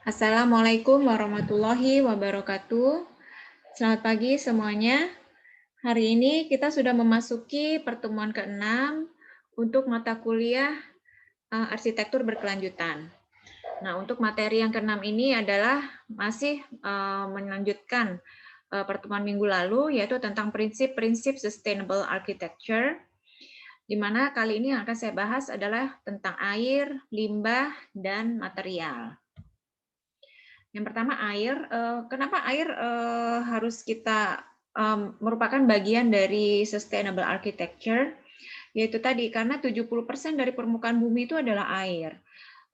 Assalamualaikum warahmatullahi wabarakatuh. Selamat pagi semuanya. Hari ini kita sudah memasuki pertemuan ke-6 untuk mata kuliah arsitektur berkelanjutan. Nah, untuk materi yang ke-6 ini adalah masih melanjutkan pertemuan minggu lalu, yaitu tentang prinsip-prinsip sustainable architecture, di mana kali ini yang akan saya bahas adalah tentang air, limbah, dan material. Yang pertama air, kenapa air harus kita merupakan bagian dari sustainable architecture, yaitu tadi karena 70% dari permukaan bumi itu adalah air.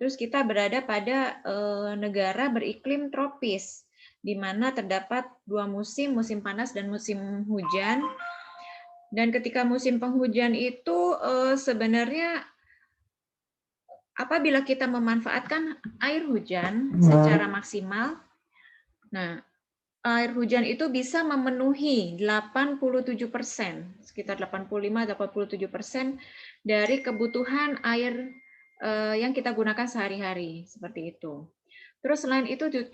Terus kita berada pada negara beriklim tropis, di mana terdapat dua musim, musim panas dan musim hujan. Dan ketika musim penghujan itu sebenarnya apabila kita memanfaatkan air hujan secara maksimal, nah air hujan itu bisa memenuhi 87%, sekitar 85-87% dari kebutuhan air yang kita gunakan sehari-hari, seperti itu. Terus selain itu 70%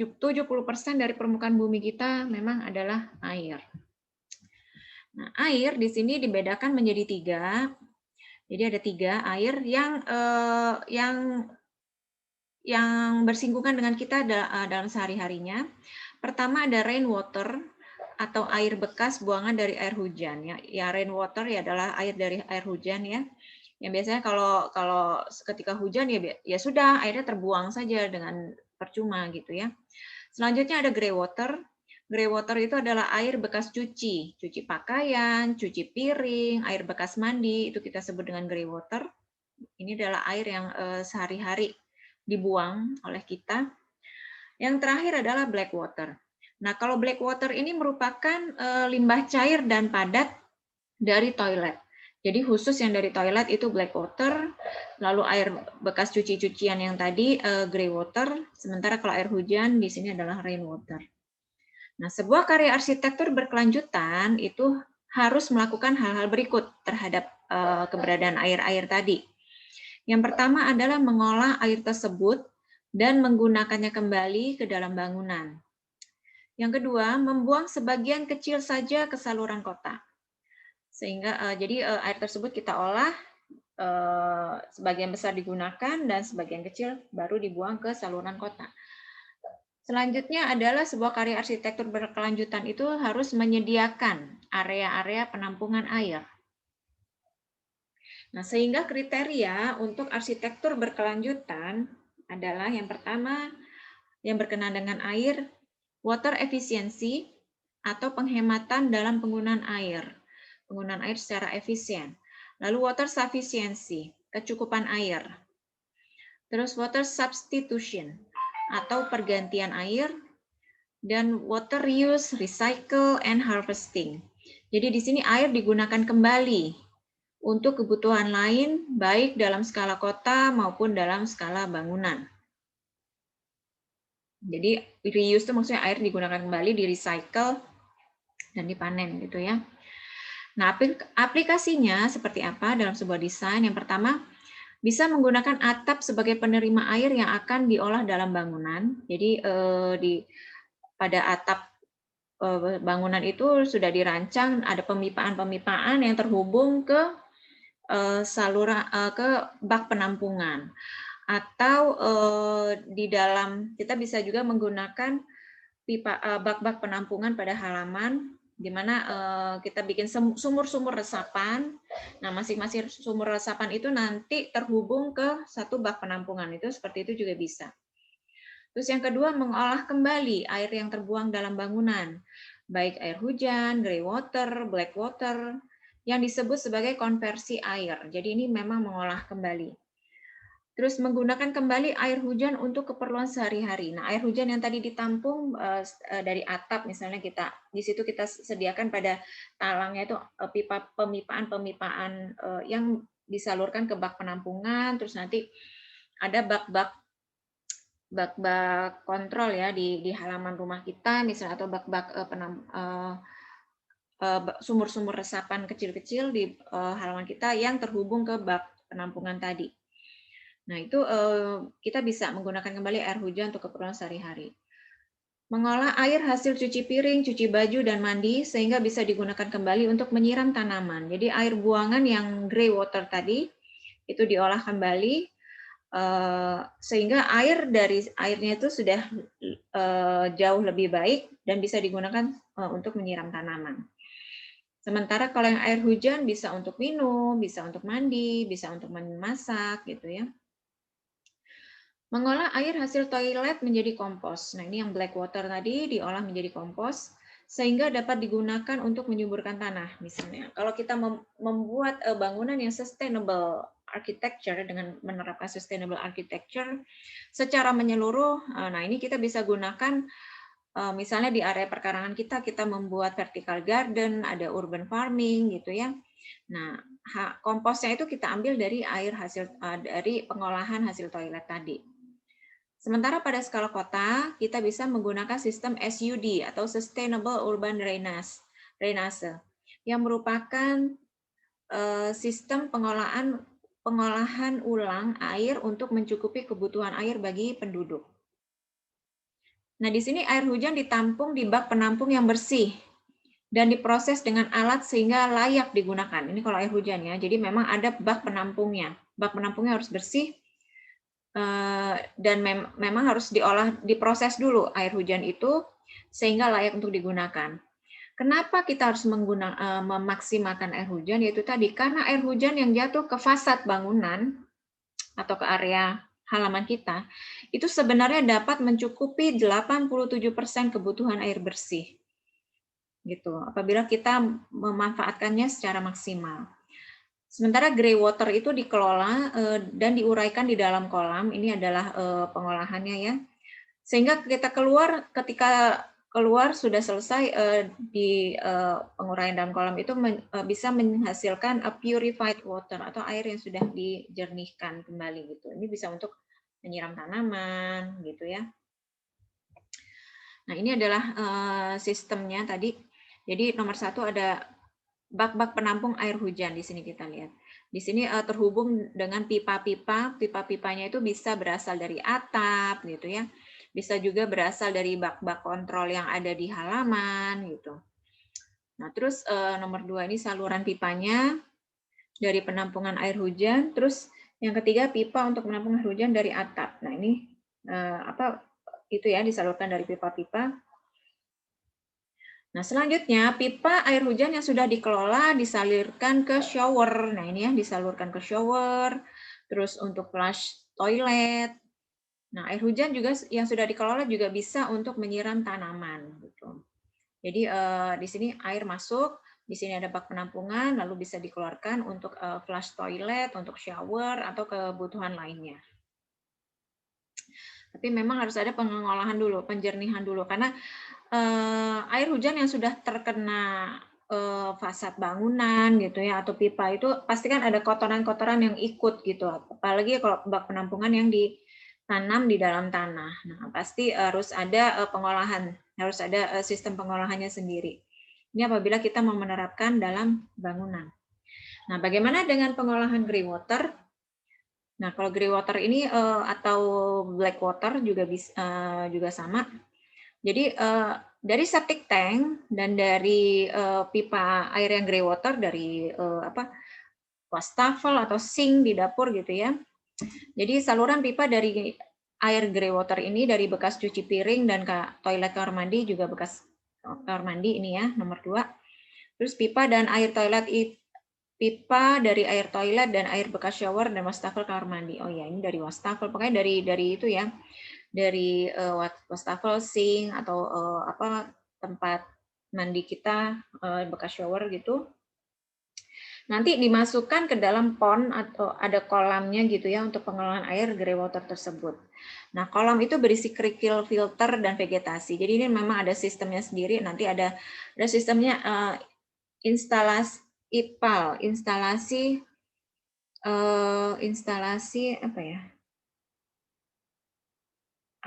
dari permukaan bumi kita memang adalah air. Nah, air di sini dibedakan menjadi 3. Jadi ada 3 air yang bersinggungan dengan kita dalam sehari-harinya. Pertama ada rainwater atau air bekas buangan dari air hujan ya. Ya rainwater ya adalah air dari air hujan ya. Yang biasanya kalau ketika hujan ya sudah airnya terbuang saja dengan percuma gitu ya. Selanjutnya ada grey water. Grey water itu adalah air bekas cuci pakaian, cuci piring, air bekas mandi, itu kita sebut dengan grey water. Ini adalah air yang sehari-hari dibuang oleh kita. Yang terakhir adalah black water. Nah, kalau black water ini merupakan limbah cair dan padat dari toilet. Jadi khusus yang dari toilet itu black water, lalu air bekas cuci-cucian yang tadi grey water, sementara kalau air hujan di sini adalah rain water. Nah, sebuah karya arsitektur berkelanjutan itu harus melakukan hal-hal berikut terhadap keberadaan air-air tadi. Yang pertama adalah mengolah air tersebut dan menggunakannya kembali ke dalam bangunan. Yang kedua, membuang sebagian kecil saja ke saluran kota. Sehingga jadi air tersebut kita olah, sebagian besar digunakan dan sebagian kecil baru dibuang ke saluran kota. Selanjutnya adalah sebuah karya arsitektur berkelanjutan itu harus menyediakan area-area penampungan air. Nah, sehingga kriteria untuk arsitektur berkelanjutan adalah yang pertama yang berkenaan dengan air, water efficiency atau penghematan dalam penggunaan air. Penggunaan air secara efisien. Lalu water sufficiency, kecukupan air. Terus water substitution atau pergantian air, dan water reuse, recycle, and harvesting. Jadi di sini air digunakan kembali untuk kebutuhan lain, baik dalam skala kota maupun dalam skala bangunan. Jadi reuse itu maksudnya air digunakan kembali, di recycle, dan dipanen gitu ya. Nah, aplikasinya seperti apa dalam sebuah desain? Yang pertama, bisa menggunakan atap sebagai penerima air yang akan diolah dalam bangunan. Jadi pada atap bangunan itu sudah dirancang ada pemipaan-pemipaan yang terhubung ke saluran ke bak penampungan. Atau di dalam kita bisa juga menggunakan pipa bak-bak penampungan pada halaman, di mana kita bikin sumur-sumur resapan. Nah, masing-masing sumur resapan itu nanti terhubung ke satu bak penampungan, itu seperti itu juga bisa. Terus yang kedua, mengolah kembali air yang terbuang dalam bangunan, baik air hujan, grey water, black water, yang disebut sebagai konversi air. Jadi ini memang mengolah kembali. Terus menggunakan kembali air hujan untuk keperluan sehari-hari. Nah, air hujan yang tadi ditampung dari atap misalnya di situ kita sediakan pada talangnya itu pipa pemipaan yang disalurkan ke bak penampungan, terus nanti ada bak-bak kontrol ya di halaman rumah kita misalnya, atau bak-bak sumur-sumur resapan kecil-kecil di halaman kita yang terhubung ke bak penampungan tadi. Nah, itu kita bisa menggunakan kembali air hujan untuk keperluan sehari-hari. Mengolah air hasil cuci piring, cuci baju, dan mandi sehingga bisa digunakan kembali untuk menyiram tanaman. Jadi air buangan yang grey water tadi itu diolah kembali sehingga airnya itu sudah jauh lebih baik dan bisa digunakan untuk menyiram tanaman. Sementara kalau yang air hujan bisa untuk minum, bisa untuk mandi, bisa untuk memasak gitu ya. Mengolah air hasil toilet menjadi kompos. Nah, ini yang black water tadi diolah menjadi kompos sehingga dapat digunakan untuk menyuburkan tanah. Misalnya, kalau kita membuat bangunan yang sustainable architecture dengan menerapkan sustainable architecture secara menyeluruh, nah ini kita bisa gunakan misalnya di area perkarangan kita membuat vertical garden, ada urban farming gitu ya. Nah, komposnya itu kita ambil dari air hasil dari pengolahan hasil toilet tadi. Sementara pada skala kota, kita bisa menggunakan sistem SUD atau Sustainable Urban Drainase yang merupakan sistem pengolahan ulang air untuk mencukupi kebutuhan air bagi penduduk. Nah, di sini air hujan ditampung di bak penampung yang bersih dan diproses dengan alat sehingga layak digunakan. Ini kalau air hujan ya. Jadi memang ada bak penampungnya. Bak penampungnya harus bersih dan memang harus diproses dulu air hujan itu sehingga layak untuk digunakan. Kenapa kita harus memaksimalkan air hujan? Yaitu tadi karena air hujan yang jatuh ke fasad bangunan atau ke area halaman kita itu sebenarnya dapat mencukupi 87% kebutuhan air bersih. Gitu. Apabila kita memanfaatkannya secara maksimal. Sementara grey water itu dikelola dan diuraikan di dalam kolam. Ini adalah pengolahannya ya. Sehingga ketika keluar sudah selesai di penguraian dalam kolam itu bisa menghasilkan a purified water atau air yang sudah dijernihkan kembali gitu. Ini bisa untuk menyiram tanaman gitu ya. Nah, ini adalah sistemnya tadi. Jadi nomor 1 ada bak-bak penampung air hujan di sini kita lihat. Di sini terhubung dengan pipa-pipa. Pipa-pipanya itu bisa berasal dari atap gitu ya. Bisa juga berasal dari bak-bak kontrol yang ada di halaman gitu. Nah, terus nomor 2 ini saluran pipanya dari penampungan air hujan. Terus yang ketiga pipa untuk menampung air hujan dari atap. Nah, ini itu ya disalurkan dari pipa-pipa. Nah, selanjutnya pipa air hujan yang sudah dikelola disalurkan ke shower. Nah, ini ya disalurkan ke shower, terus untuk flush toilet. Nah, air hujan juga yang sudah dikelola juga bisa untuk menyiram tanaman gitu. Jadi di sini air masuk, di sini ada bak penampungan, lalu bisa dikeluarkan untuk flush toilet, untuk shower atau kebutuhan lainnya. Tapi memang harus ada pengolahan dulu, penjernihan dulu karena air hujan yang sudah terkena fasad bangunan gitu ya atau pipa itu pasti kan ada kotoran-kotoran yang ikut gitu. Apalagi kalau bak penampungan yang ditanam di dalam tanah. Nah, pasti harus ada pengolahan, harus ada sistem pengolahannya sendiri. Ini apabila kita mau menerapkan dalam bangunan. Nah, bagaimana dengan pengolahan grey water? Nah, kalau grey water ini atau black water juga sama. Jadi dari septic tank dan dari pipa air yang grey water dari wastafel atau sink di dapur gitu ya. Jadi saluran pipa dari air grey water ini dari bekas cuci piring dan toilet kamar mandi juga bekas kamar mandi ini ya nomor 2. Terus pipa dan air toilet pipa dari air toilet dan air bekas shower dan wastafel kamar mandi. Oh ya, ini dari wastafel. Pokoknya dari itu ya. Dari wastafel, sink atau tempat mandi kita bekas shower gitu. Nanti dimasukkan ke dalam pond atau ada kolamnya gitu ya untuk pengolahan air grey water tersebut. Nah, kolam itu berisi kerikil, filter dan vegetasi. Jadi ini memang ada sistemnya sendiri. Nanti ada sistemnya instalasi IPAL, instalasi apa ya?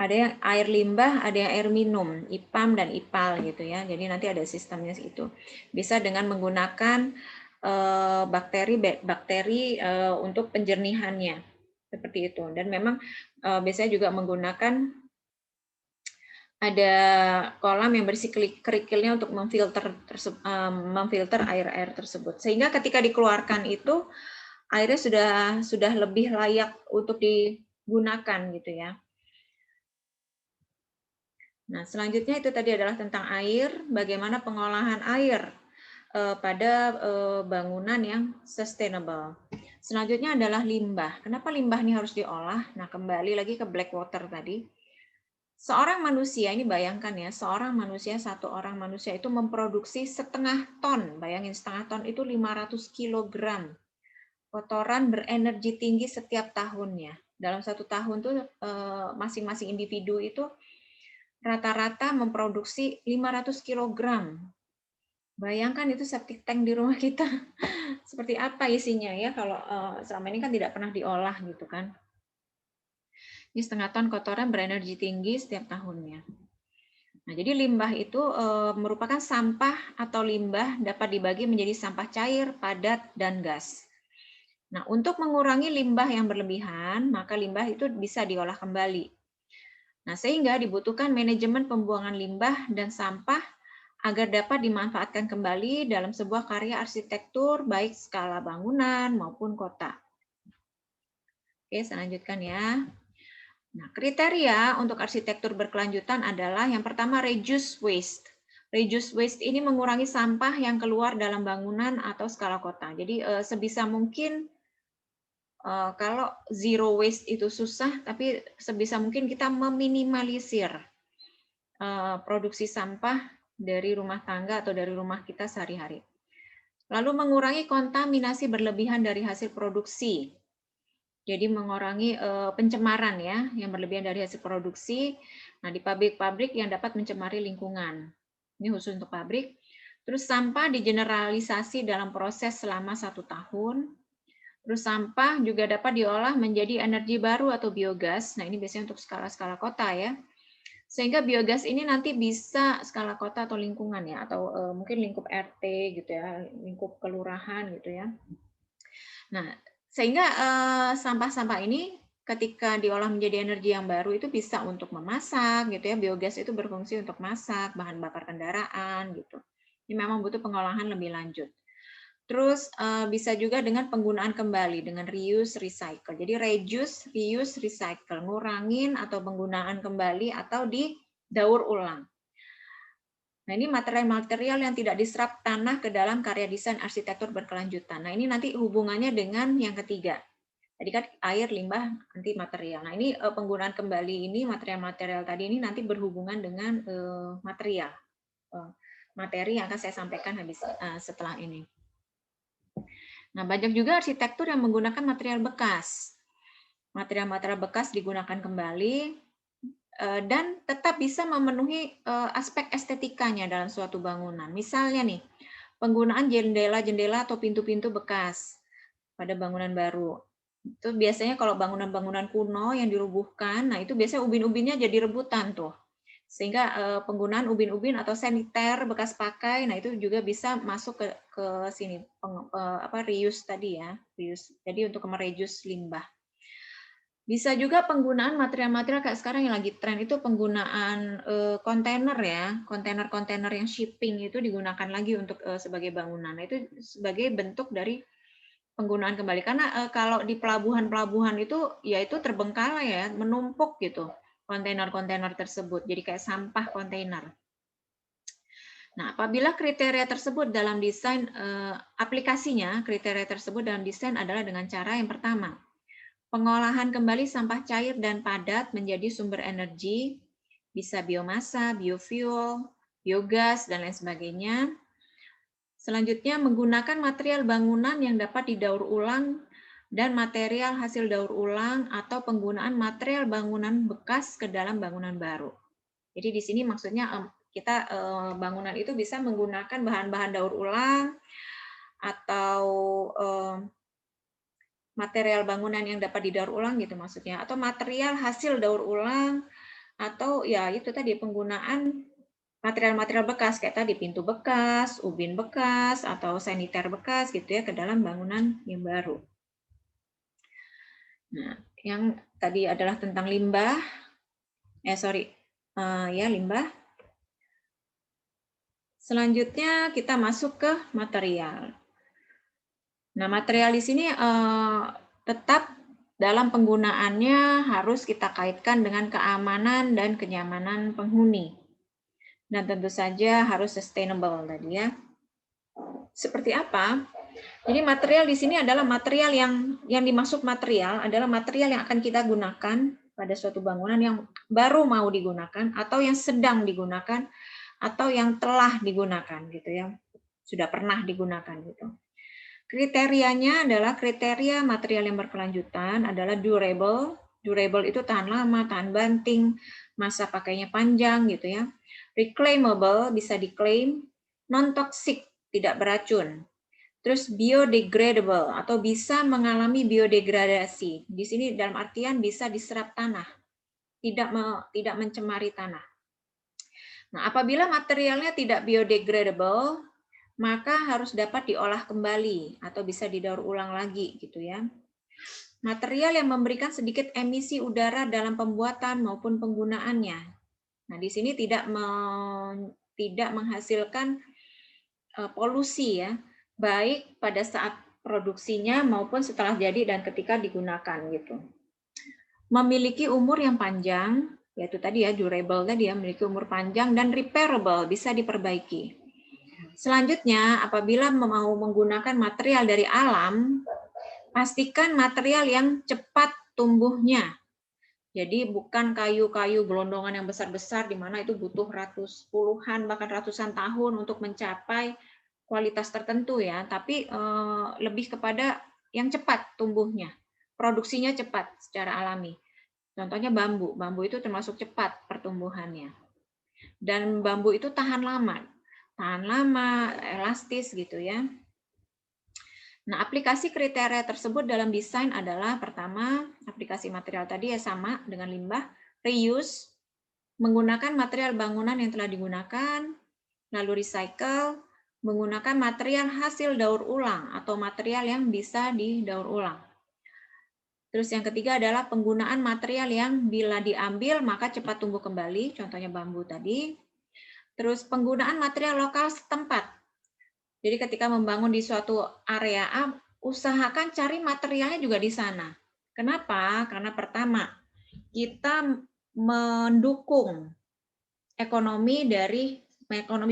Ada yang air limbah, ada yang air minum, IPAM dan IPAL gitu ya. Jadi nanti ada sistemnya itu. Bisa dengan menggunakan bakteri untuk penjernihannya. seperti itu. Dan memang biasanya juga menggunakan ada kolam yang berisi kerikilnya untuk memfilter air-air tersebut. Sehingga ketika dikeluarkan itu airnya sudah lebih layak untuk digunakan gitu ya. Nah, selanjutnya itu tadi adalah tentang air, bagaimana pengolahan air pada bangunan yang sustainable. Selanjutnya adalah limbah. Kenapa limbah ini harus diolah? Nah, kembali lagi ke black water tadi. Seorang manusia, ini bayangkan ya, satu orang manusia itu memproduksi setengah ton, bayangin setengah ton itu 500 kilogram kotoran berenergi tinggi setiap tahunnya. Dalam satu tahun tuh masing-masing individu itu rata-rata memproduksi 500 kilogram. Bayangkan itu septic tank di rumah kita, seperti apa isinya ya kalau selama ini kan tidak pernah diolah gitu kan. Ini setengah ton kotoran berenergi tinggi setiap tahunnya. Nah, jadi limbah itu merupakan sampah atau limbah dapat dibagi menjadi sampah cair, padat, dan gas. Nah, untuk mengurangi limbah yang berlebihan, maka limbah itu bisa diolah kembali. Nah, sehingga dibutuhkan manajemen pembuangan limbah dan sampah agar dapat dimanfaatkan kembali dalam sebuah karya arsitektur, baik skala bangunan maupun kota. Oke, saya lanjutkan ya. Nah, kriteria untuk arsitektur berkelanjutan adalah yang pertama reduce waste. Reduce waste ini mengurangi sampah yang keluar dalam bangunan atau skala kota. Jadi sebisa mungkin kalau zero waste itu susah, tapi sebisa mungkin kita meminimalisir produksi sampah dari rumah tangga atau dari rumah kita sehari-hari. Lalu mengurangi kontaminasi berlebihan dari hasil produksi. Jadi mengurangi pencemaran ya, yang berlebihan dari hasil produksi. Nah, di pabrik-pabrik yang dapat mencemari lingkungan. Ini khusus untuk pabrik. Terus sampah digeneralisasi dalam proses selama 1 tahun. Terus sampah juga dapat diolah menjadi energi baru atau biogas. Nah, ini biasanya untuk skala-skala kota ya. Sehingga biogas ini nanti bisa skala kota atau lingkungan ya, atau mungkin lingkup RT gitu ya, lingkup kelurahan gitu ya. Nah, sehingga sampah-sampah ini ketika diolah menjadi energi yang baru itu bisa untuk memasak gitu ya. Biogas itu berfungsi untuk masak, bahan bakar kendaraan gitu. Ini memang butuh pengolahan lebih lanjut. Terus bisa juga dengan penggunaan kembali dengan reuse recycle. Jadi reduce, reuse, recycle, ngurangin atau penggunaan kembali atau didaur ulang. Nah, ini material-material yang tidak diserap tanah ke dalam karya desain arsitektur berkelanjutan. Nah, ini nanti hubungannya dengan yang ketiga. Tadi kan air, limbah, nanti material. Nah, ini penggunaan kembali ini, material-material tadi ini nanti berhubungan dengan material. Materi yang akan saya sampaikan habis setelah ini. Nah, banyak juga arsitektur yang menggunakan material bekas. Material-material bekas digunakan kembali, dan tetap bisa memenuhi aspek estetikanya dalam suatu bangunan. Misalnya nih, penggunaan jendela-jendela atau pintu-pintu bekas pada bangunan baru. Itu biasanya kalau bangunan-bangunan kuno yang dirubuhkan, nah itu biasanya ubin-ubinnya jadi rebutan tuh. Sehingga penggunaan ubin-ubin atau saniter bekas pakai, nah itu juga bisa masuk ke sini, reuse tadi ya, reuse. Jadi untuk mereduce limbah. Bisa juga penggunaan material-material kayak sekarang yang lagi tren itu penggunaan kontainer ya, kontainer-kontainer yang shipping itu digunakan lagi untuk sebagai bangunan. Nah, itu sebagai bentuk dari penggunaan kembali. Karena kalau di pelabuhan-pelabuhan itu ya itu terbengkalai ya, menumpuk gitu kontainer-kontainer tersebut. Jadi kayak sampah kontainer. Nah, apabila kriteria tersebut dalam desain aplikasinya, kriteria tersebut dalam desain adalah dengan cara yang pertama, pengolahan kembali sampah cair dan padat menjadi sumber energi, bisa biomasa, biofuel, biogas, dan lain sebagainya. Selanjutnya, menggunakan material bangunan yang dapat didaur ulang dan material hasil daur ulang atau penggunaan material bangunan bekas ke dalam bangunan baru. Jadi di sini maksudnya kita bangunan itu bisa menggunakan bahan-bahan daur ulang atau material bangunan yang dapat didaur ulang gitu maksudnya, atau material hasil daur ulang, atau ya itu tadi penggunaan material-material bekas kayak tadi pintu bekas, ubin bekas, atau saniter bekas gitu ya ke dalam bangunan yang baru. Nah, yang tadi adalah tentang limbah. Limbah. Selanjutnya kita masuk ke material. Nah, material di sini tetap dalam penggunaannya harus kita kaitkan dengan keamanan dan kenyamanan penghuni. Dan tentu saja harus sustainable tadi ya. Seperti apa? Jadi material di sini adalah material yang dimaksud material adalah material yang akan kita gunakan pada suatu bangunan yang baru mau digunakan atau yang sedang digunakan atau yang telah digunakan gitu ya. Sudah pernah digunakan gitu. Kriterianya adalah kriteria material yang berkelanjutan adalah durable. Durable itu tahan lama, tahan banting, masa pakainya panjang gitu ya. Reclaimable, bisa diklaim. Non-toxic, tidak beracun. Terus biodegradable atau bisa mengalami biodegradasi. Di sini dalam artian bisa diserap tanah, tidak mencemari tanah. Nah, apabila materialnya tidak biodegradable, maka harus dapat diolah kembali atau bisa didaur ulang lagi gitu ya. Material yang memberikan sedikit emisi udara dalam pembuatan maupun penggunaannya. Nah, di sini tidak menghasilkan polusi ya, baik pada saat produksinya maupun setelah jadi dan ketika digunakan gitu. Memiliki umur yang panjang, yaitu tadi ya durable tadi ya, memiliki umur panjang dan repairable, bisa diperbaiki. Selanjutnya, apabila mau menggunakan material dari alam, pastikan material yang cepat tumbuhnya. Jadi bukan kayu-kayu gelondongan yang besar-besar di mana itu butuh puluhan bahkan ratusan tahun untuk mencapai kualitas tertentu ya, tapi lebih kepada yang cepat tumbuhnya, produksinya cepat secara alami. Contohnya bambu, bambu itu termasuk cepat pertumbuhannya. Dan bambu itu tahan lama, elastis gitu ya. Nah, aplikasi kriteria tersebut dalam desain adalah pertama, aplikasi material tadi ya sama dengan limbah, reuse, menggunakan material bangunan yang telah digunakan, lalu recycle, menggunakan material hasil daur ulang atau material yang bisa didaur ulang. Terus yang ketiga adalah penggunaan material yang bila diambil maka cepat tumbuh kembali, contohnya bambu tadi. Terus penggunaan material lokal setempat. Jadi ketika membangun di suatu area, usahakan cari materialnya juga di sana. Kenapa? Karena pertama, kita mendukung ekonomi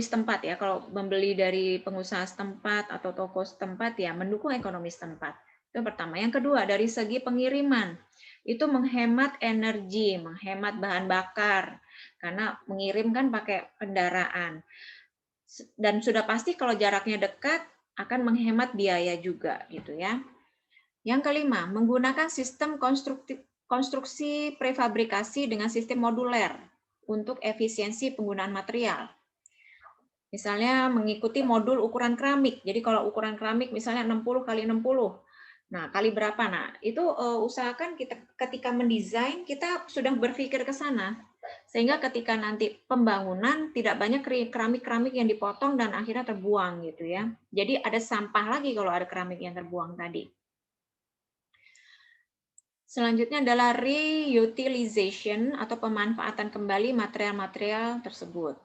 setempat ya. Kalau membeli dari pengusaha setempat atau toko setempat ya mendukung ekonomi setempat. Itu pertama. Yang kedua, dari segi pengiriman. Itu menghemat energi, menghemat bahan bakar. Karena mengirim kan pakai kendaraan. Dan sudah pasti kalau jaraknya dekat akan menghemat biaya juga gitu ya. Yang kelima, menggunakan sistem konstruksi prefabrikasi dengan sistem moduler untuk efisiensi penggunaan material. Misalnya mengikuti modul ukuran keramik. Jadi kalau ukuran keramik misalnya 60 kali 60. Nah, kali berapa? Nah, itu usahakan kita ketika mendesain kita sudah berpikir ke sana. Sehingga ketika nanti pembangunan tidak banyak keramik-keramik yang dipotong dan akhirnya terbuang gitu ya. Jadi ada sampah lagi kalau ada keramik yang terbuang tadi. Selanjutnya adalah reutilization atau pemanfaatan kembali material-material tersebut.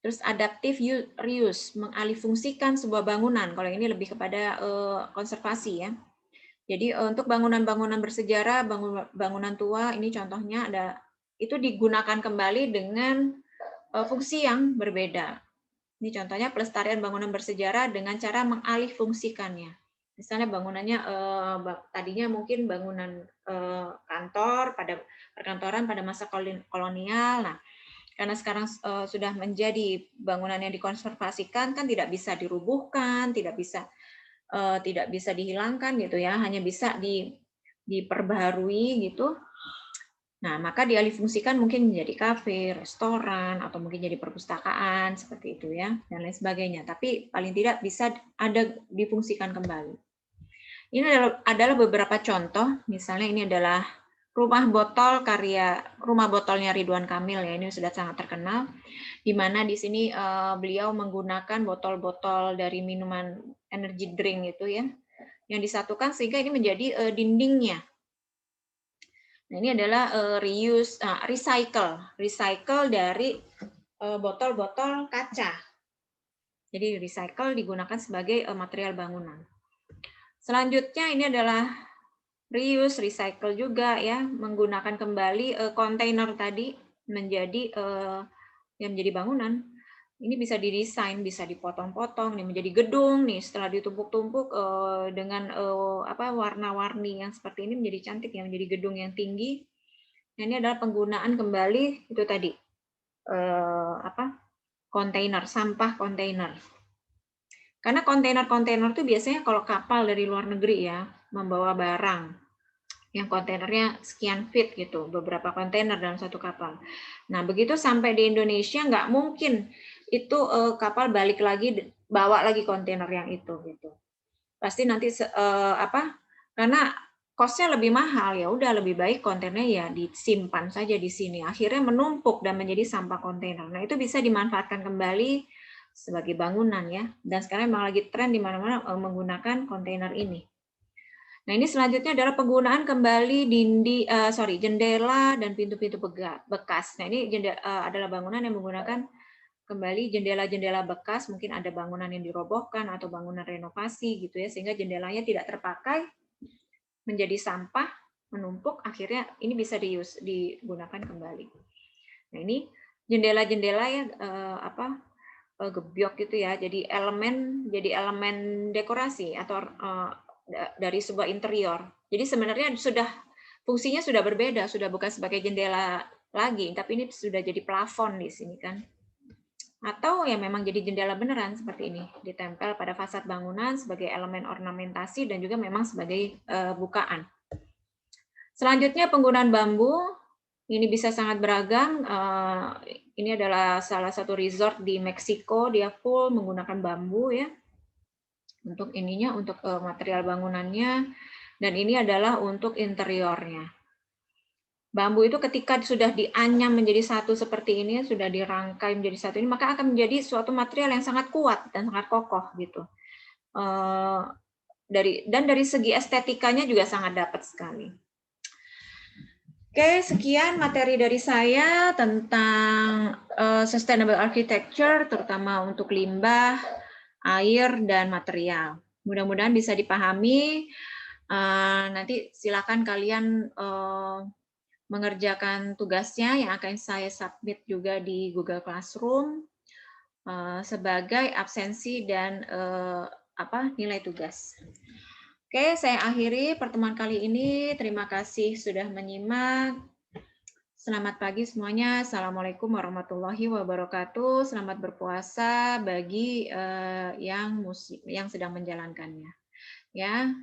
Terus adaptive reuse, mengalihfungsikan sebuah bangunan. Kalau ini lebih kepada konservasi ya. Jadi untuk bangunan-bangunan bersejarah, bangunan tua, ini contohnya ada itu digunakan kembali dengan fungsi yang berbeda. Ini contohnya pelestarian bangunan bersejarah dengan cara mengalihfungsikannya. Misalnya bangunannya tadinya mungkin bangunan kantor pada perkantoran pada masa kolonial. Nah, karena sekarang sudah menjadi bangunan yang dikonservasikan kan tidak bisa dirubuhkan, tidak bisa dihilangkan gitu ya, hanya bisa diperbaharui gitu. Nah, maka dialihfungsikan mungkin menjadi kafe, restoran, atau mungkin jadi perpustakaan, seperti itu ya, dan lain sebagainya. Tapi paling tidak bisa ada difungsikan kembali. Ini adalah beberapa contoh, misalnya ini adalah rumah botolnya Ridwan Kamil ya, ini sudah sangat terkenal, di mana di sini beliau menggunakan botol-botol dari minuman energy drink itu ya, yang disatukan sehingga ini menjadi dindingnya. Nah, ini adalah recycle dari botol-botol kaca. Jadi recycle digunakan sebagai material bangunan. Selanjutnya ini adalah reuse, recycle juga ya, menggunakan kembali kontainer tadi menjadi bangunan. Ini bisa didesain, bisa dipotong-potong, nih menjadi gedung nih setelah ditumpuk-tumpuk dengan warna-warni yang seperti ini menjadi cantik ya, menjadi gedung yang tinggi. Nah, ini adalah penggunaan kembali itu tadi kontainer, sampah kontainer. Karena kontainer-kontainer itu biasanya kalau kapal dari luar negeri ya membawa barang yang kontainernya sekian feet gitu, beberapa kontainer dalam satu kapal. Nah, begitu sampai di Indonesia nggak mungkin itu kapal balik lagi bawa lagi kontainer yang itu gitu. Pasti nanti karena cost-nya lebih mahal, ya udah lebih baik kontainernya ya disimpan saja di sini. Akhirnya menumpuk dan menjadi sampah kontainer. Nah, itu bisa dimanfaatkan kembali sebagai bangunan ya. Dan sekarang memang lagi tren di mana-mana menggunakan kontainer ini. Nah, ini selanjutnya adalah penggunaan kembali jendela dan pintu-pintu bekas. Nah, ini adalah bangunan yang menggunakan kembali jendela-jendela bekas, mungkin ada bangunan yang dirobohkan atau bangunan renovasi gitu ya, sehingga jendelanya tidak terpakai, menjadi sampah, menumpuk, akhirnya ini bisa digunakan kembali. Nah, ini jendela-jendela ya gebyok gitu ya, jadi elemen dekorasi atau dari sebuah interior. Jadi sebenarnya fungsinya sudah berbeda, sudah bukan sebagai jendela lagi, tapi ini sudah jadi plafon di sini kan. Atau ya memang jadi jendela beneran seperti ini, ditempel pada fasad bangunan sebagai elemen ornamentasi dan juga memang sebagai bukaan. Selanjutnya penggunaan bambu, ini bisa sangat beragam. Ini adalah salah satu resort di Meksiko, dia full menggunakan bambu ya. Untuk material bangunannya, dan ini adalah untuk interiornya. Bambu itu ketika sudah dianyam menjadi satu seperti ini, sudah dirangkai menjadi satu ini, maka akan menjadi suatu material yang sangat kuat dan sangat kokoh gitu. Dari segi estetikanya juga sangat dapat sekali. Oke, sekian materi dari saya tentang sustainable architecture, terutama untuk limbah, air, dan material. Mudah-mudahan bisa dipahami. Nanti silakan kalian mengerjakan tugasnya yang akan saya submit juga di Google Classroom sebagai absensi dan nilai tugas. Oke, saya akhiri pertemuan kali ini. Terima kasih sudah menyimak. Selamat pagi semuanya. Assalamualaikum warahmatullahi wabarakatuh. Selamat berpuasa bagi yang sedang menjalankannya. Ya.